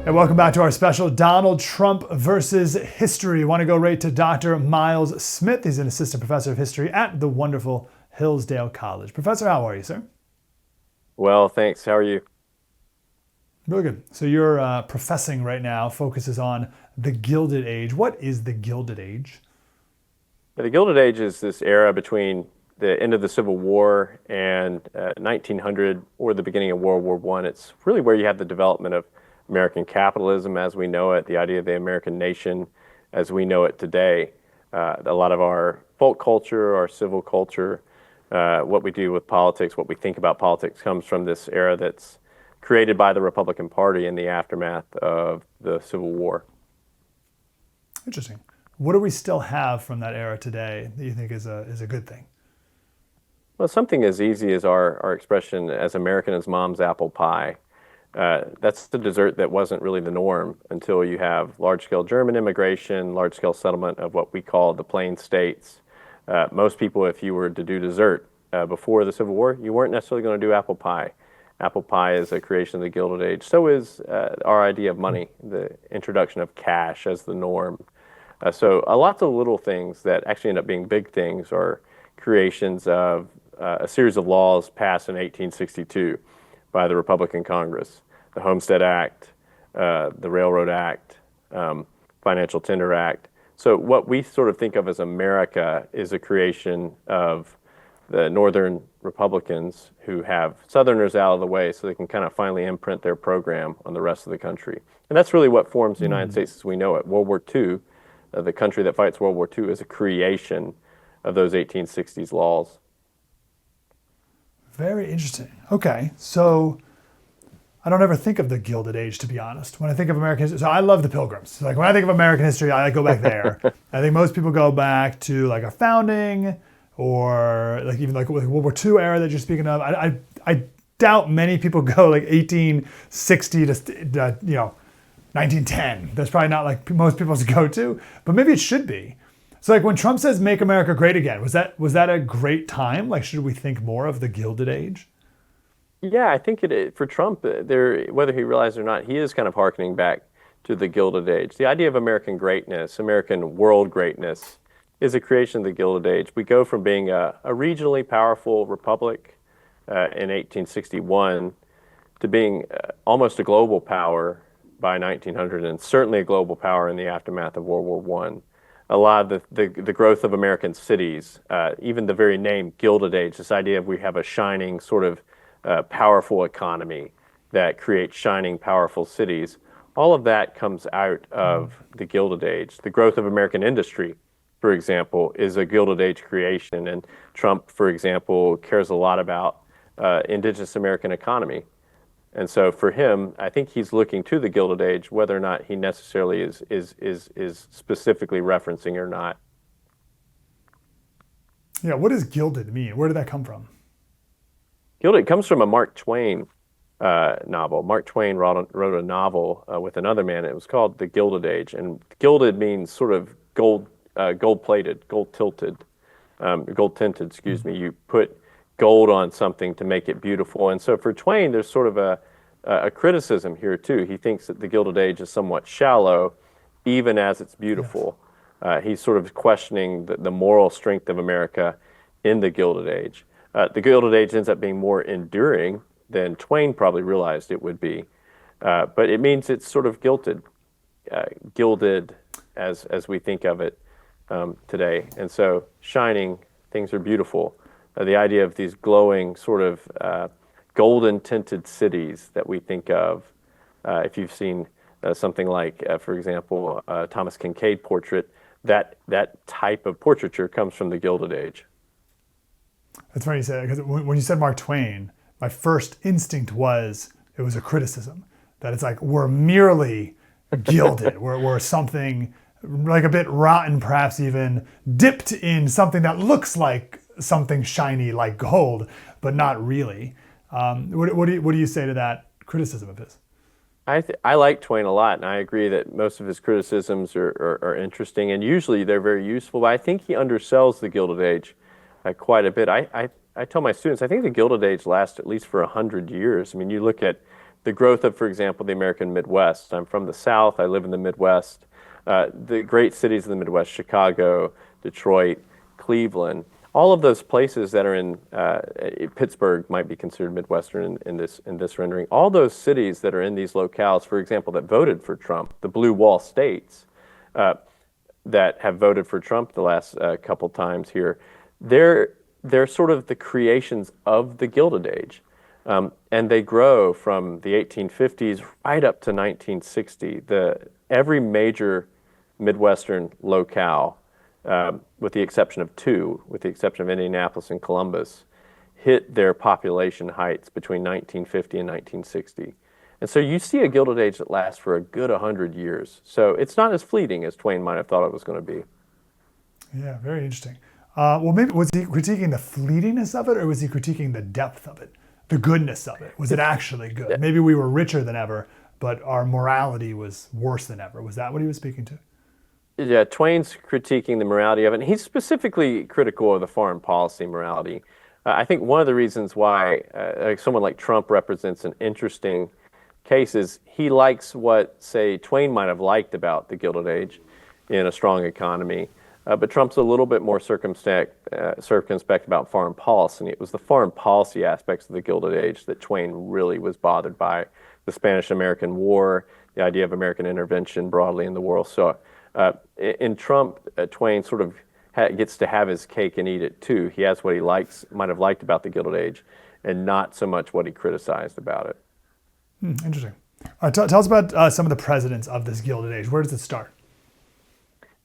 And welcome back to our special Donald Trump versus history. I want to go right to Dr. Miles Smith. He's an assistant professor of history at the wonderful Hillsdale College. Professor, how are you, sir? Well, thanks. How are you? Really good. So your professing right now focuses on the Gilded Age. What is the Gilded Age? The Gilded Age is this era between the end of the Civil War and 1900 or the beginning of World War I. It's really where you have the development of American capitalism as we know it, the idea of the American nation as we know it today. A lot of our folk culture, our civil culture, what we do with politics, what we think about politics comes from this era that's created by the Republican Party in the aftermath of the Civil War. Interesting. What do we still have from that era today that you think is a good thing? Well, something as easy as our expression, as American as mom's apple pie. That's the dessert that wasn't really the norm until you have large-scale German immigration, large-scale settlement of what we call the Plain States. Most people, if you were to do dessert before the Civil War, you weren't necessarily going to do apple pie. Apple pie is a creation of the Gilded Age. So is our idea of money, the introduction of cash as the norm. So lots of little things that actually end up being big things are creations of a series of laws passed in 1862 by the Republican Congress. The Homestead Act, the Railroad Act, Financial Tender Act. So what we sort of think of as America is a creation of the Northern Republicans who have Southerners out of the way so they can kind of finally imprint their program on the rest of the country. And that's really what forms the United States as we know it. World War II, the country that fights World War II, is a creation of those 1860s laws. Very interesting. Okay, so I don't ever think of the Gilded Age, to be honest. When I think of American history, so I love the Pilgrims. Like when I think of American history, I go back there. I think most people go back to like a founding or like even like World War II era that you're speaking of. I doubt many people go like 1860 to 1910. That's probably not like most people's go to, but maybe it should be. So like when Trump says "Make America Great Again," was that a great time? Like should we think more of the Gilded Age? Yeah, I think for Trump, whether he realized it or not, he is kind of hearkening back to the Gilded Age. The idea of American greatness, American world greatness, is a creation of the Gilded Age. We go from being a regionally powerful republic in 1861 to being almost a global power by 1900, and certainly a global power in the aftermath of World War I. A lot of the growth of American cities, even the very name Gilded Age, this idea of we have a shining sort of powerful economy that creates shining, powerful cities. All of that comes out of the Gilded Age. The growth of American industry, for example, is a Gilded Age creation. And Trump, for example, cares a lot about indigenous American economy. And so for him, I think he's looking to the Gilded Age, whether or not he necessarily is specifically referencing or not. Yeah, what does gilded mean? Where did that come from? Gilded comes from a Mark Twain novel. Mark Twain wrote a novel with another man. It was called The Gilded Age, and gilded means sort of gold-plated, gold-tilted, gold-tinted. Excuse me. You put gold on something to make it beautiful, and so for Twain, there's sort of a criticism here too. He thinks that the Gilded Age is somewhat shallow, even as it's beautiful. Yes. He's sort of questioning the moral strength of America in the Gilded Age. The Gilded Age ends up being more enduring than Twain probably realized it would be. But it means it's sort of gilded as we think of it today. And so shining, things are beautiful. The idea of these glowing sort of golden tinted cities that we think of. If you've seen something like, for example, Thomas Kincaid portrait, that type of portraiture comes from the Gilded Age. That's funny you say that, because when you said Mark Twain, my first instinct was it was a criticism, that it's like we're merely gilded, we're something like a bit rotten, perhaps even dipped in something that looks like something shiny like gold, but not really. What do you say to that criticism of his? I like Twain a lot, and I agree that most of his criticisms are interesting, and usually they're very useful, but I think he undersells the Gilded Age quite a bit. I tell my students, I think the Gilded Age lasts at least for 100 years. I mean, you look at the growth of, for example, the American Midwest. I'm from the South. I live in the Midwest. The great cities in the Midwest, Chicago, Detroit, Cleveland, all of those places that are in Pittsburgh might be considered Midwestern in this rendering. All those cities that are in these locales, for example, that voted for Trump, the blue wall states that have voted for Trump the last couple times here, they're sort of the creations of the Gilded Age. And they grow from the 1850s right up to 1960. Every major Midwestern locale, with the exception of two, with the exception of Indianapolis and Columbus, hit their population heights between 1950 and 1960. And so you see a Gilded Age that lasts for a good 100 years. So it's not as fleeting as Twain might have thought it was going to be. Yeah, very interesting. Well, maybe was he critiquing the fleetingness of it, or was he critiquing the depth of it, the goodness of it? Was it actually good? Yeah. Maybe we were richer than ever, but our morality was worse than ever. Was that what he was speaking to? Yeah, Twain's critiquing the morality of it, and he's specifically critical of the foreign policy morality. I think one of the reasons why someone like Trump represents an interesting case is he likes what, say, Twain might have liked about the Gilded Age in a strong economy. But Trump's a little bit more circumspect about foreign policy. And it was the foreign policy aspects of the Gilded Age that Twain really was bothered by. The Spanish-American War, the idea of American intervention broadly in the world. So in Trump, Twain sort of gets to have his cake and eat it too. He has what he might have liked about the Gilded Age, and not so much what he criticized about it. Interesting. Tell us about some of the presidents of this Gilded Age. Where does it start?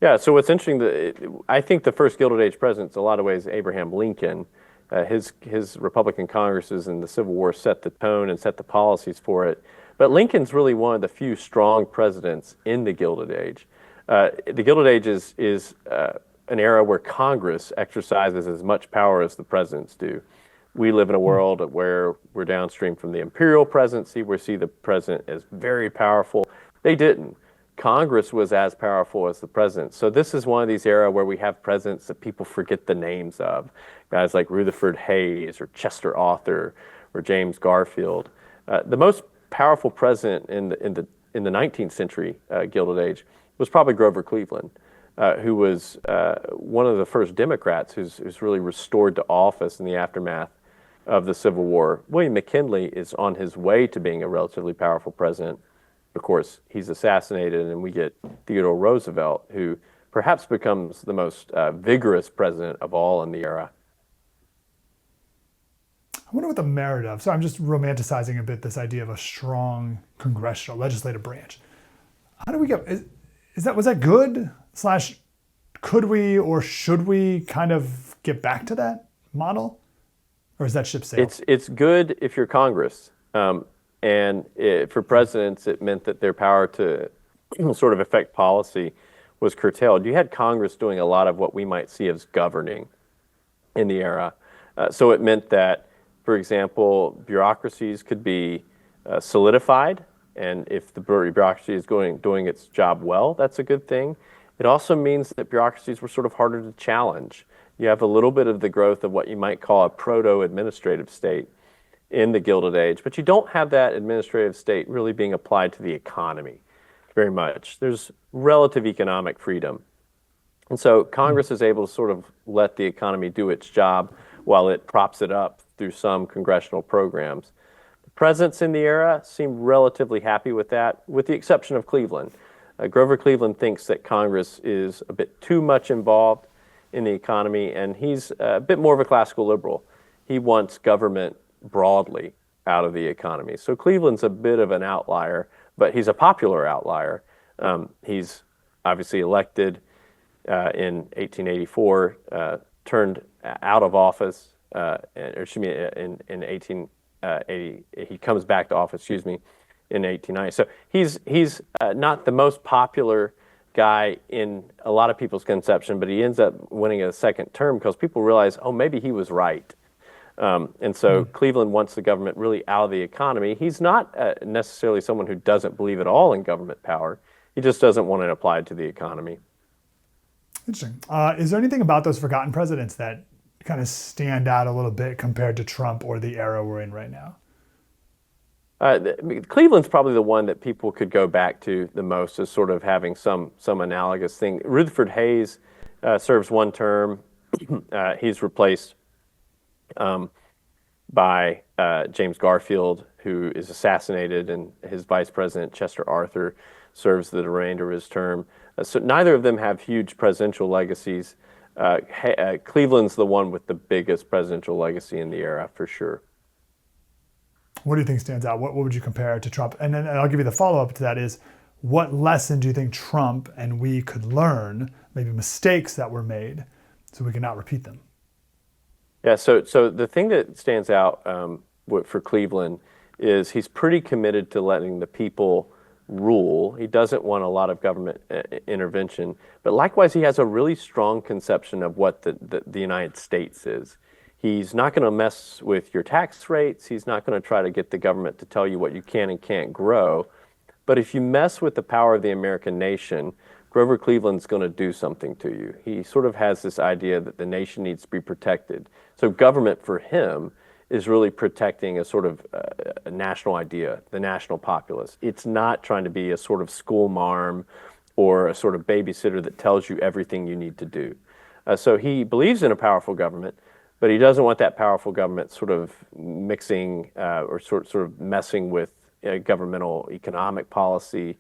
Yeah, so what's interesting, I think the first Gilded Age president, in a lot of ways, Abraham Lincoln. His Republican Congresses and the Civil War set the tone and set the policies for it. But Lincoln's really one of the few strong presidents in the Gilded Age. The Gilded Age is an era where Congress exercises as much power as the presidents do. We live in a world where we're downstream from the imperial presidency. We see the president as very powerful. They didn't. Congress was as powerful as the president. So this is one of these eras where we have presidents that people forget the names of. Guys like Rutherford Hayes or Chester Arthur or James Garfield. The most powerful president in the 19th century Gilded Age was probably Grover Cleveland, who was one of the first Democrats who's really restored to office in the aftermath of the Civil War. William McKinley is on his way to being a relatively powerful president. Of course, he's assassinated, and we get Theodore Roosevelt, who perhaps becomes the most vigorous president of all in the era. I wonder what the merit of, so I'm just romanticizing a bit this idea of a strong congressional legislative branch. How do we get, was that good? / could we or should we kind of get back to that model? Or is that ship sailed? It's good if you're Congress. For presidents, it meant that their power to sort of affect policy was curtailed. You had Congress doing a lot of what we might see as governing in the era. So it meant that, for example, bureaucracies could be solidified, and if the bureaucracy is doing its job well, that's a good thing. It also means that bureaucracies were sort of harder to challenge. You have a little bit of the growth of what you might call a proto-administrative state in the Gilded Age, but you don't have that administrative state really being applied to the economy very much. There's relative economic freedom. And so Congress is able to sort of let the economy do its job while it props it up through some congressional programs. The presidents in the era seem relatively happy with that, with the exception of Cleveland. Grover Cleveland thinks that Congress is a bit too much involved in the economy, and he's a bit more of a classical liberal. He wants government broadly out of the economy. So Cleveland's a bit of an outlier, but he's a popular outlier. He's obviously elected in 1884, turned out of office, in 1880. He comes back to office, in 1890. So he's not the most popular guy in a lot of people's conception, but he ends up winning a second term because people realize, oh, maybe he was right. And so Cleveland wants the government really out of the economy. He's not necessarily someone who doesn't believe at all in government power. He just doesn't want it applied to the economy. Interesting. Is there anything about those forgotten presidents that kind of stand out a little bit compared to Trump or the era we're in right now? Cleveland's probably the one that people could go back to the most as sort of having some analogous thing. Rutherford Hayes serves one term. He's replaced um, by James Garfield, who is assassinated, and his vice president, Chester Arthur, serves the remainder of his term. So neither of them have huge presidential legacies. Cleveland's the one with the biggest presidential legacy in the era, for sure. What do you think stands out? What would you compare to Trump? And then I'll give you the follow-up to that is, what lesson do you think Trump and we could learn, maybe mistakes that were made, so we can not repeat them? Yeah, so the thing that stands out for Cleveland is he's pretty committed to letting the people rule. He doesn't want a lot of government intervention, but likewise, he has a really strong conception of what the United States is. He's not going to mess with your tax rates. He's not going to try to get the government to tell you what you can and can't grow. But if you mess with the power of the American nation, Grover Cleveland's going to do something to you. He sort of has this idea that the nation needs to be protected. So government for him is really protecting a sort of a national idea, the national populace. It's not trying to be a sort of school marm or a sort of babysitter that tells you everything you need to do. So he believes in a powerful government, but he doesn't want that powerful government sort of mixing or sort of messing with governmental economic policy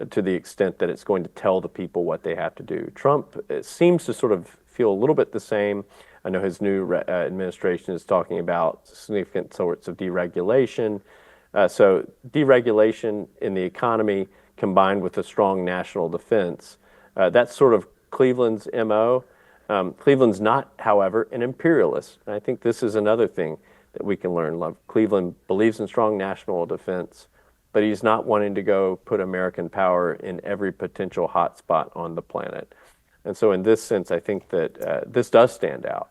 to the extent that it's going to tell the people what they have to do. Trump seems to sort of feel a little bit the same. I know his new administration is talking about significant sorts of deregulation. So deregulation in the economy combined with a strong national defense, that's sort of Cleveland's MO. Cleveland's not, however, an imperialist. And I think this is another thing that we can learn. Cleveland believes in strong national defense, but he's not wanting to go put American power in every potential hotspot on the planet. And so in this sense, I think that this does stand out.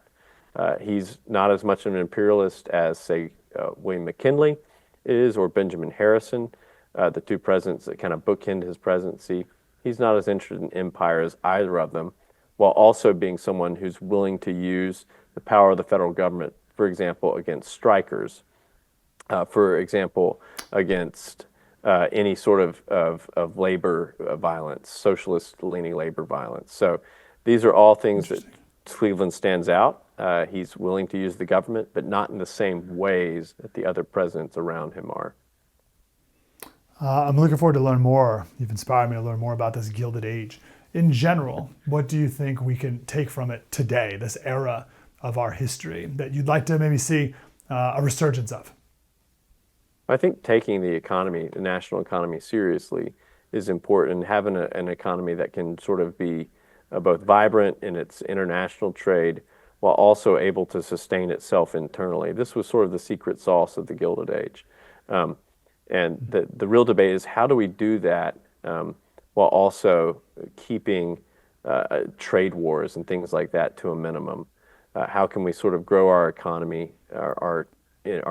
He's not as much an imperialist as, say, William McKinley is, or Benjamin Harrison, the two presidents that kind of bookend his presidency. He's not as interested in empire as either of them, while also being someone who's willing to use the power of the federal government, for example, against strikers, for example, against any sort of labor violence, socialist-leaning labor violence. So these are all things that Cleveland stands out. He's willing to use the government, but not in the same ways that the other presidents around him are. I'm looking forward to learn more. You've inspired me to learn more about this Gilded Age. In general, what do you think we can take from it today, this era of our history, that you'd like to maybe see a resurgence of? I think taking the economy, the national economy, seriously is important. Having an economy that can sort of be both vibrant in its international trade while also able to sustain itself internally. This was sort of the secret sauce of the Gilded Age. And the real debate is, how do we do that while also keeping trade wars and things like that to a minimum? How can we sort of grow our economy, our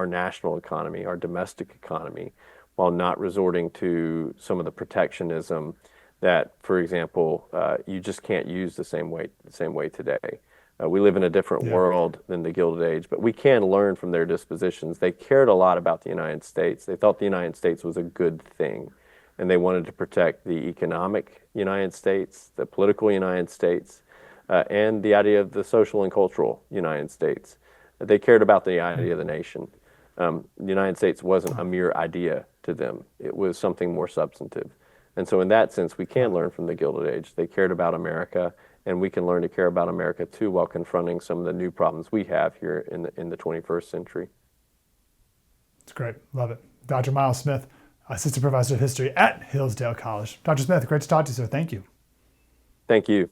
national economy, our domestic economy, while not resorting to some of the protectionism that, for example, you just can't use the same way today. We live in a different world than the Gilded Age, but we can learn from their dispositions. They cared a lot about the United States. They thought the United States was a good thing, and they wanted to protect the economic United States, the political United States, and the idea of the social and cultural United States. They cared about the idea of the nation. The United States wasn't a mere idea to them. It was something more substantive. And so in that sense, we can learn from the Gilded Age. They cared about America, and we can learn to care about America too while confronting some of the new problems we have here in the 21st century. It's great. Love it. Dr. Miles Smith, Assistant Professor of History at Hillsdale College. Dr. Smith, great to talk to you, sir. Thank you. Thank you.